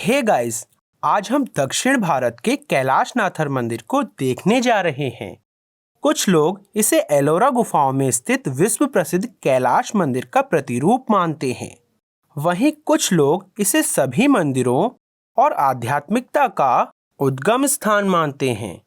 Hey guys, आज हम दक्षिण भारत के कैलाशनाथर मंदिर को देखने जा रहे हैं। कुछ लोग इसे एलोरा गुफाओं में स्थित विश्व प्रसिद्ध कैलाश मंदिर का प्रतिरूप मानते हैं। वहीं कुछ लोग इसे सभी मंदिरों और आध्यात्मिकता का उद्गम स्थान मानते हैं।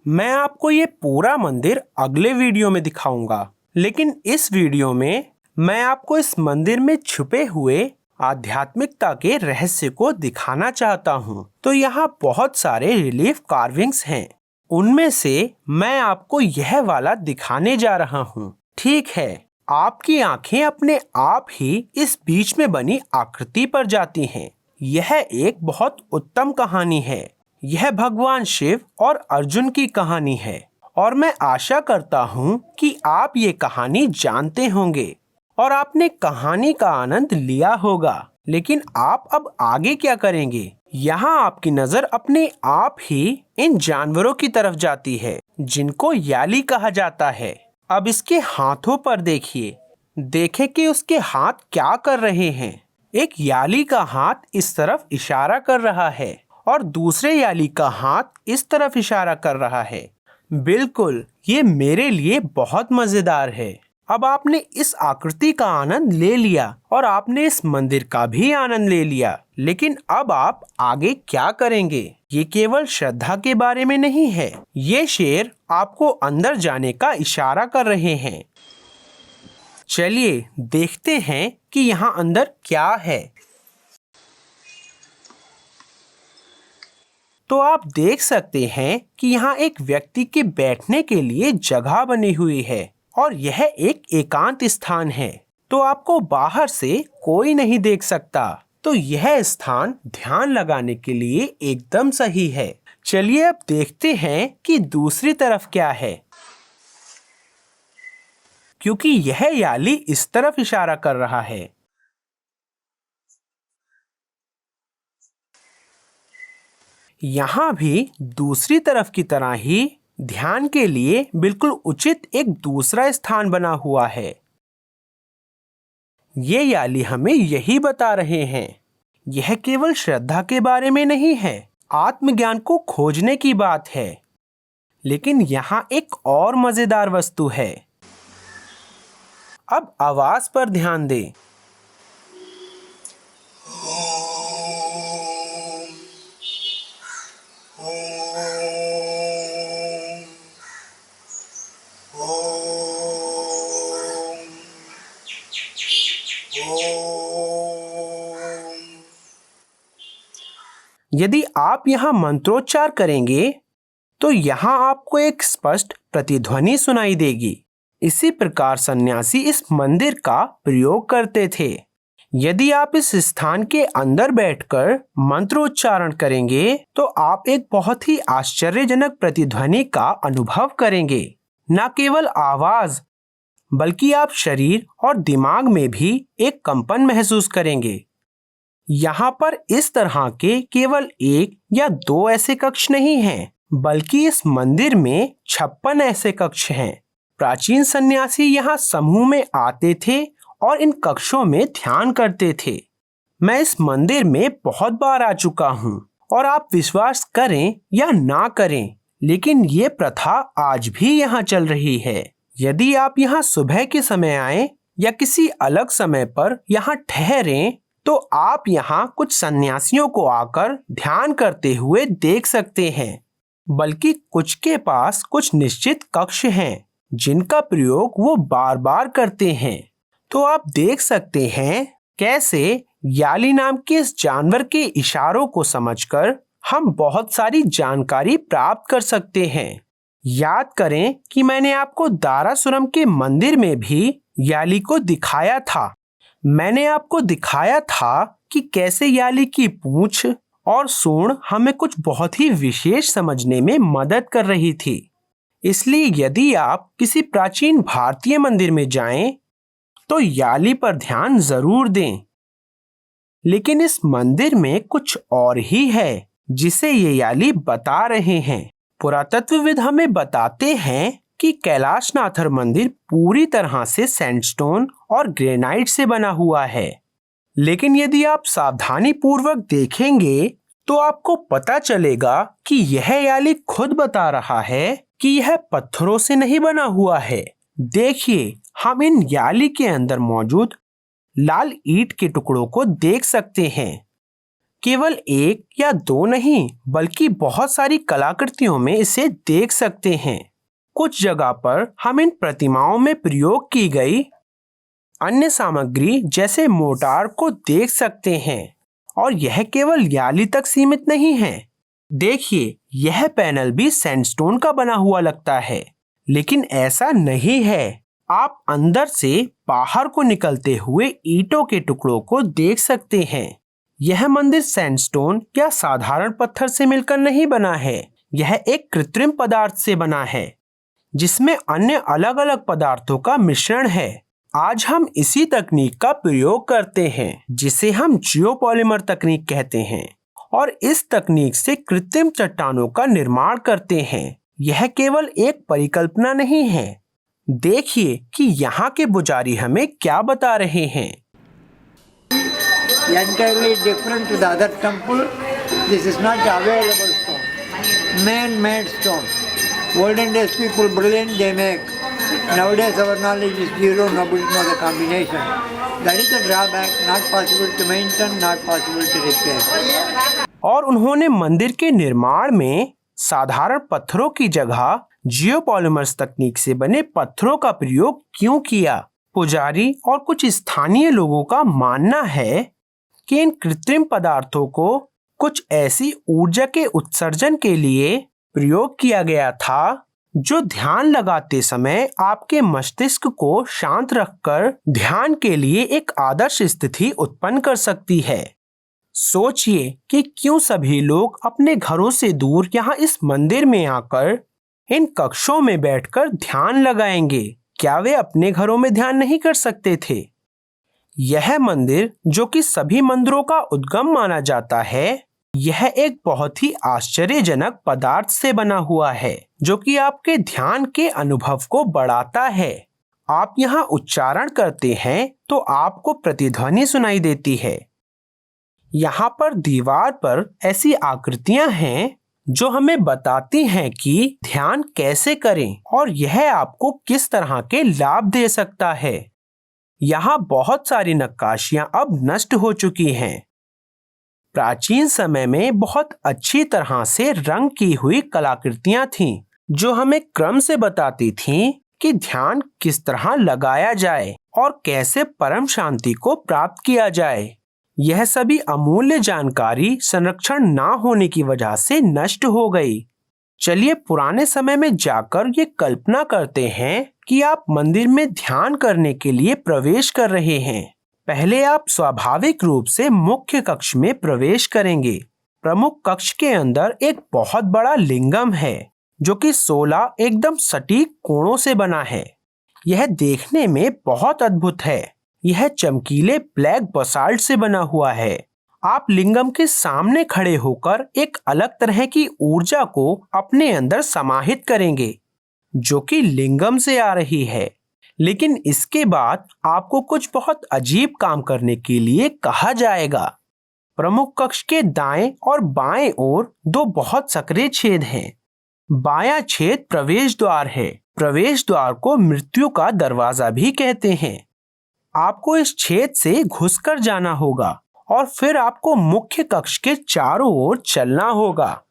मैं आपको ये पूरा मंदिर अगले वीडियो में दिखाऊंगा, लेकिन इस वीडियो में मैं आपको इस मंदिर में छुपे हुए आध्यात्मिकता के रहस्य को दिखाना चाहता हूँ। तो यहाँ बहुत सारे रिलीफ कार्विंग्स हैं। उनमें से मैं आपको यह वाला दिखाने जा रहा हूँ। ठीक है, आपकी आंखें अपने आप ही इस बीच में बनी आकृति पर जाती हैं। यह एक बहुत उत्तम कहानी है। यह भगवान शिव और अर्जुन की कहानी है और मैं आशा करता हूँ कि आप ये कहानी जानते होंगे और आपने कहानी का आनंद लिया होगा। लेकिन आप अब आगे क्या करेंगे? यहाँ आपकी नजर अपने आप ही इन जानवरों की तरफ जाती है जिनको याली कहा जाता है। अब इसके हाथों पर देखिए। देखें कि उसके हाथ क्या कर रहे हैं। एक याली का हाथ इस तरफ इशारा कर रहा है और दूसरे याली का हाथ इस तरफ इशारा कर रहा है। बिल्कुल, ये मेरे लिए बहुत मजेदार है। अब आपने इस आकृति का आनंद ले लिया और आपने इस मंदिर का भी आनंद ले लिया, लेकिन अब आप आगे क्या करेंगे? ये केवल श्रद्धा के बारे में नहीं है। ये शेर आपको अंदर जाने का इशारा कर रहे हैं। चलिए देखते हैं कि यहाँ अंदर क्या है। तो आप देख सकते हैं कि यहाँ एक व्यक्ति के बैठने के लिए जगह बनी हुई है और यह एक एकांत स्थान है, तो आपको बाहर से कोई नहीं देख सकता। तो यह स्थान ध्यान लगाने के लिए एकदम सही है। चलिए अब देखते हैं कि दूसरी तरफ क्या है। क्योंकि यह याली इस तरफ इशारा कर रहा है। यहाँ भी दूसरी तरफ की तरह ही ध्यान के लिए बिल्कुल उचित एक दूसरा स्थान बना हुआ है। ये याली हमें यही बता रहे हैं। यह केवल श्रद्धा के बारे में नहीं है, आत्मज्ञान को खोजने की बात है। लेकिन यहाँ एक और मजेदार वस्तु है। अब आवाज पर ध्यान दें। यदि आप यहाँ मंत्रोच्चार करेंगे तो यहाँ आपको एक स्पष्ट प्रतिध्वनि सुनाई देगी। इसी प्रकार सन्यासी इस मंदिर का प्रयोग करते थे। यदि आप इस स्थान के अंदर बैठकर मंत्रोच्चारण करेंगे तो आप एक बहुत ही आश्चर्यजनक प्रतिध्वनि का अनुभव करेंगे। न केवल आवाज, बल्कि आप शरीर और दिमाग में भी एक कंपन महसूस करेंगे। यहाँ पर इस तरह के केवल एक या दो ऐसे कक्ष नहीं हैं, बल्कि इस मंदिर में 56 ऐसे कक्ष हैं। प्राचीन सन्यासी यहाँ समूह में आते थे और इन कक्षों में ध्यान करते थे। मैं इस मंदिर में बहुत बार आ चुका हूँ और आप विश्वास करें या ना करें, लेकिन ये प्रथा आज भी यहाँ चल रही है। यदि आप यहाँ सुबह के समय आए या किसी अलग समय पर यहाँ ठहरें तो आप यहाँ कुछ सन्यासियों को आकर ध्यान करते हुए देख सकते हैं। बल्कि कुछ के पास कुछ निश्चित कक्ष हैं जिनका प्रयोग वो बार बार करते हैं। तो आप देख सकते हैं कैसे याली नाम के इस जानवर के इशारों को समझकर हम बहुत सारी जानकारी प्राप्त कर सकते हैं। याद करें कि मैंने आपको दारासुरम के मंदिर में भी याली को दिखाया था। मैंने आपको दिखाया था कि कैसे याली की पूंछ और सूंड हमें कुछ बहुत ही विशेष समझने में मदद कर रही थी। इसलिए यदि आप किसी प्राचीन भारतीय मंदिर में जाएं तो याली पर ध्यान जरूर दें। लेकिन इस मंदिर में कुछ और ही है जिसे ये याली बता रहे हैं। पुरातत्वविद हमें बताते हैं कि कैलाशनाथर मंदिर पूरी तरह से सैंडस्टोन और ग्रेनाइट से बना हुआ है। लेकिन यदि आप सावधानी पूर्वक देखेंगे तो आपको पता चलेगा कि यह याली खुद बता रहा है कि यह पत्थरों से नहीं बना हुआ है। देखिए, हम इन याली के अंदर मौजूद लाल ईंट के टुकड़ों को देख सकते हैं। केवल एक या दो नहीं, बल्कि बहुत सारी कलाकृतियों में इसे देख सकते हैं। कुछ जगह पर हम इन प्रतिमाओं में प्रयोग की गई अन्य सामग्री जैसे मोर्टार को देख सकते हैं, और यह केवल याली तक सीमित नहीं है। देखिए, यह पैनल भी सैंडस्टोन का बना हुआ लगता है, लेकिन ऐसा नहीं है। आप अंदर से बाहर को निकलते हुए ईंटों के टुकड़ों को देख सकते हैं। यह मंदिर सैंडस्टोन या साधारण पत्थर से मिलकर नहीं बना है। यह एक कृत्रिम पदार्थ से बना है, जिसमें अन्य अलग अलग पदार्थों का मिश्रण है। आज हम इसी तकनीक का प्रयोग करते हैं, जिसे हम जियोपॉलीमर तकनीक कहते हैं, और इस तकनीक से कृत्रिम चट्टानों का निर्माण करते हैं। यह केवल एक परिकल्पना नहीं है। देखिए कि यहाँ के पुजारी हमें क्या बता रहे हैं। Entirely different to the other temple. This is not available stone, man-made stone. Olden days people brilliant, they make. Nowadays our knowledge is zero, nobody knows the combination. That is the drawback, not possible to maintain, not possible to repair. और उन्होंने मंदिर के निर्माण में साधारण पत्थरों की जगह जियोपॉलीमर्स तकनीक से बने पत्थरों का प्रयोग क्यों किया? पुजारी और कुछ स्थानीय लोगों का मानना है कि इन कृत्रिम पदार्थों को कुछ ऐसी ऊर्जा के उत्सर्जन के लिए प्रयोग किया गया था जो ध्यान लगाते समय आपके मस्तिष्क को शांत रखकर ध्यान के लिए एक आदर्श स्थिति उत्पन्न कर सकती है। सोचिए कि क्यों सभी लोग अपने घरों से दूर यहाँ इस मंदिर में आकर इन कक्षों में बैठकर ध्यान लगाएंगे। क्या वे अपने घरों में ध्यान नहीं कर सकते थे? यह मंदिर, जो कि सभी मंदिरों का उद्गम माना जाता है, यह एक बहुत ही आश्चर्यजनक पदार्थ से बना हुआ है, जो कि आपके ध्यान के अनुभव को बढ़ाता है। आप यहाँ उच्चारण करते हैं तो आपको प्रतिध्वनि सुनाई देती है। यहाँ पर दीवार पर ऐसी आकृतियां हैं जो हमें बताती हैं कि ध्यान कैसे करें और यह आपको किस तरह के लाभ दे सकता है। यहाँ बहुत सारी नक्काशियां अब नष्ट हो चुकी हैं। प्राचीन समय में बहुत अच्छी तरह से रंग की हुई कलाकृतियां थीं, जो हमें क्रम से बताती थीं कि ध्यान किस तरह लगाया जाए और कैसे परम शांति को प्राप्त किया जाए। यह सभी अमूल्य जानकारी संरक्षण ना होने की वजह से नष्ट हो गई। चलिए पुराने समय में जाकर ये कल्पना करते हैं कि आप मंदिर में ध्यान करने के लिए प्रवेश कर रहे हैं। पहले आप स्वाभाविक रूप से मुख्य कक्ष में प्रवेश करेंगे। प्रमुख कक्ष के अंदर एक बहुत बड़ा लिंगम है, जो कि 16 एकदम सटीक कोणों से बना है। यह देखने में बहुत अद्भुत है। यह चमकीले ब्लैक बसाल्ट से बना हुआ है। आप लिंगम के सामने खड़े होकर एक अलग तरह की ऊर्जा को अपने अंदर समाहित करेंगे, जो कि लिंगम से आ रही है। लेकिन इसके बाद आपको कुछ बहुत अजीब काम करने के लिए कहा जाएगा। प्रमुख कक्ष के दाएं और बाएं ओर दो बहुत संकरे छेद हैं। बायां छेद प्रवेश द्वार है। प्रवेश द्वार को मृत्यु का दरवाजा भी कहते हैं। आपको इस छेद से घुसकर जाना होगा और फिर आपको मुख्य कक्ष के चारों ओर चलना होगा।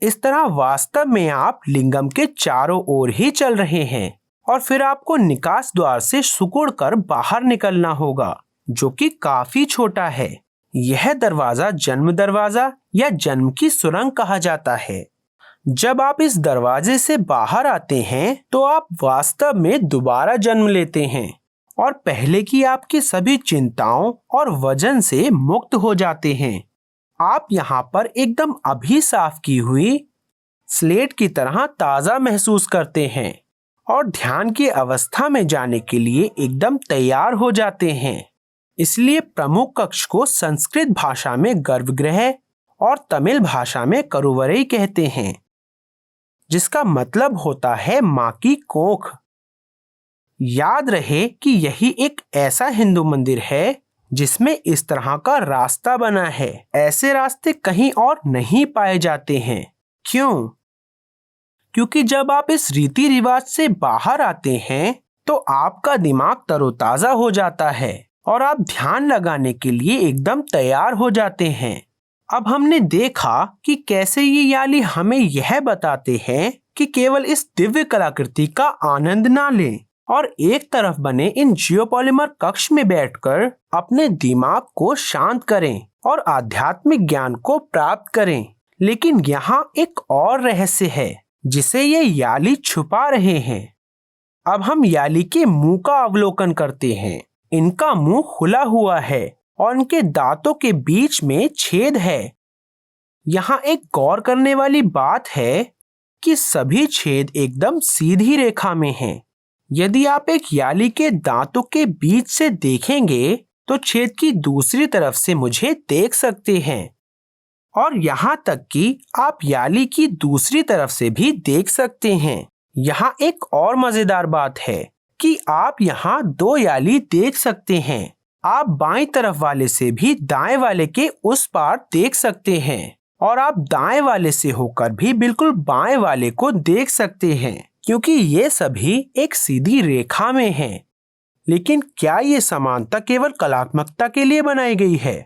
इस तरह वास्तव में आप लिंगम के चारों ओर ही चल रहे हैं और फिर आपको निकास द्वार से सिकुड़कर बाहर निकलना होगा, जो कि काफी छोटा है। यह दरवाजा जन्म दरवाजा या जन्म की सुरंग कहा जाता है। जब आप इस दरवाजे से बाहर आते हैं तो आप वास्तव में दोबारा जन्म लेते हैं और पहले की आपकी सभी चिंताओं और वजन से मुक्त हो जाते हैं। आप यहाँ पर एकदम अभी साफ की हुई स्लेट की तरह ताजा महसूस करते हैं और ध्यान की अवस्था में जाने के लिए एकदम तैयार हो जाते हैं। इसलिए प्रमुख कक्ष को संस्कृत भाषा में गर्भगृह और तमिल भाषा में करुवरई कहते हैं, जिसका मतलब होता है माँ की कोख। याद रहे कि यही एक ऐसा हिंदू मंदिर है जिसमें इस तरह का रास्ता बना है। ऐसे रास्ते कहीं और नहीं पाए जाते हैं। क्यों? क्योंकि जब आप इस रीति रिवाज से बाहर आते हैं तो आपका दिमाग तरोताजा हो जाता है और आप ध्यान लगाने के लिए एकदम तैयार हो जाते हैं। अब हमने देखा कि कैसे ये याली हमें यह बताते हैं कि केवल इस दिव्य कलाकृति का आनंद ना लें और एक तरफ बने इन जियोपॉलीमर कक्ष में बैठकर अपने दिमाग को शांत करें और आध्यात्मिक ज्ञान को प्राप्त करें। लेकिन यहाँ एक और रहस्य है जिसे ये याली छुपा रहे हैं। अब हम याली के मुंह का अवलोकन करते हैं। इनका मुंह खुला हुआ है और इनके दांतों के बीच में छेद है। यहाँ एक गौर करने वाली बात है कि सभी छेद एकदम सीधी रेखा में हैं। यदि आप एक याली के दांतों के बीच से देखेंगे तो छेद की दूसरी तरफ से मुझे देख सकते हैं और यहाँ तक कि आप याली की दूसरी तरफ से भी देख सकते हैं। यहाँ एक और मजेदार बात है कि आप यहाँ दो याली देख सकते हैं। आप बाईं तरफ वाले से भी दाएं वाले के उस पार देख सकते हैं और आप दाएं वाले से होकर भी बिल्कुल बाएं वाले को देख सकते हैं, क्योंकि ये सभी एक सीधी रेखा में हैं। लेकिन क्या ये समानता केवल कलात्मकता के लिए बनाई गई है?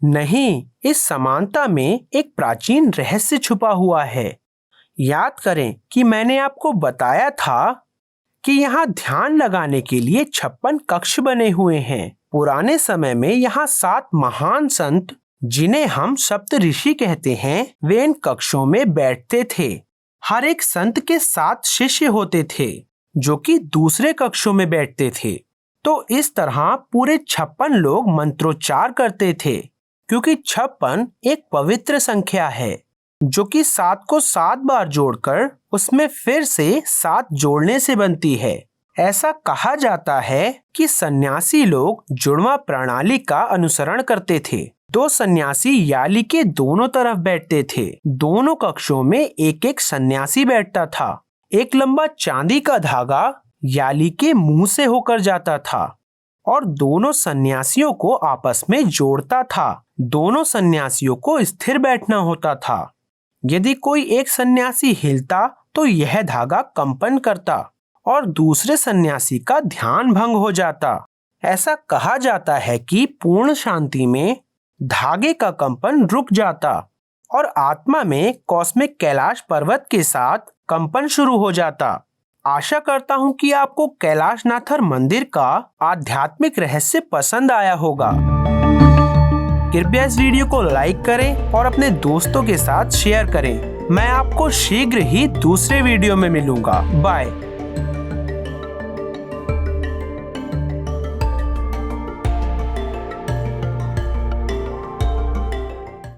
नहीं, इस समानता में एक प्राचीन रहस्य छुपा हुआ है। याद करें कि मैंने आपको बताया था कि यहाँ ध्यान लगाने के लिए 56 कक्ष बने हुए हैं। पुराने समय में यहाँ 7 महान संत, जिन्हें हम सप्त ऋषि कहते हैं, वे इन कक्षों में बैठते थे। हर एक संत के 7 शिष्य होते थे जो कि दूसरे कक्षों में बैठते थे। तो इस तरह पूरे 56 लोग मंत्रोच्चार करते थे, क्योंकि 56 एक पवित्र संख्या है जो कि 7 को 7 बार जोड़कर उसमें फिर से 7 जोड़ने से बनती है। ऐसा कहा जाता है कि सन्यासी लोग जुड़वा प्रणाली का अनुसरण करते थे। 2 सन्यासी याली के दोनों तरफ बैठते थे। दोनों कक्षों में एक एक सन्यासी बैठता था। एक लंबा चांदी का धागा याली के मुंह से होकर जाता था और दोनों सन्यासियों को आपस में जोड़ता था। दोनों सन्यासियों को स्थिर बैठना होता था। यदि कोई एक सन्यासी हिलता तो यह धागा कंपन करता और दूसरे सन्यासी का ध्यान भंग हो जाता। ऐसा कहा जाता है कि पूर्ण शांति में धागे का कंपन रुक जाता और आत्मा में कॉस्मिक कैलाश पर्वत के साथ कंपन शुरू हो जाता। आशा करता हूँ कि आपको कैलाशनाथर मंदिर का आध्यात्मिक रहस्य पसंद आया होगा। कृपया इस वीडियो को लाइक करें और अपने दोस्तों के साथ शेयर करें। मैं आपको शीघ्र ही दूसरे वीडियो में मिलूंगा। बाय।